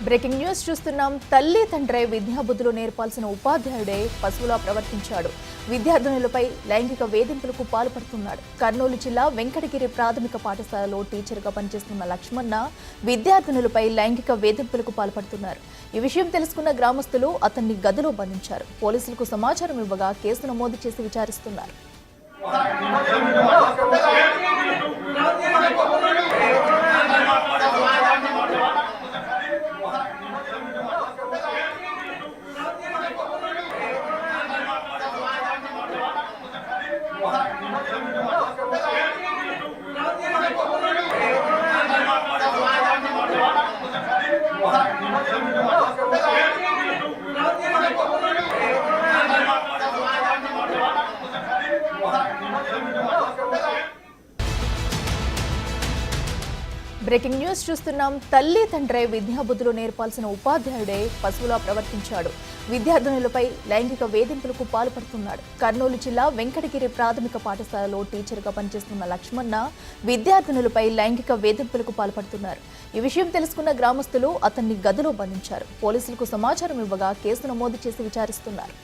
Breaking news చూస్తున్నాం. తల్లి తండ్రి విద్యాబుద్ధులు నేర్పాల్సిన ఉపాధ్యాయుడే పశువులా ప్రవర్తించాడు. విద్యార్థినులపై లైంగిక వేధింపులకు పాల్పడుతున్నాడు. కర్నూలు జిల్లా వెంకటగిరి ప్రాథమిక పాఠశాలలో టీచర్గా పనిచేస్తున్న లక్ష్మణ విద్యార్థినులపై లైంగిక వేధింపులకు పాల్పడుతున్నారు. ఈ విషయం తెలుసుకున్న గ్రామస్తులు అతన్ని గదిలో బంధించారు. పోలీసులకు సమాచారం ఇవ్వగా కేసు నమోదు చేసి విచారిస్తున్నారు. బ్రేకింగ్ న్యూస్ చూస్తున్నాం. తల్లి తండ్రి విద్యాబుద్ధులు నేర్పాల్సిన ఉపాధ్యాయుడే పశువులా ప్రవర్తించాడు. విద్యార్థినులపై లైంగిక వేధింపులకు పాల్పడుతున్నాడు. కర్నూలు జిల్లా వెంకటగిరి ప్రాథమిక పాఠశాలలో టీచర్గా పనిచేస్తున్న లక్ష్మణ విద్యార్థినులపై లైంగిక వేధింపులకు పాల్పడుతున్నారు. ఈ విషయం తెలుసుకున్న గ్రామస్తులు అతన్ని గదిలో బంధించారు. పోలీసులకు సమాచారం ఇవ్వగా కేసు నమోదు చేసి విచారిస్తున్నారు.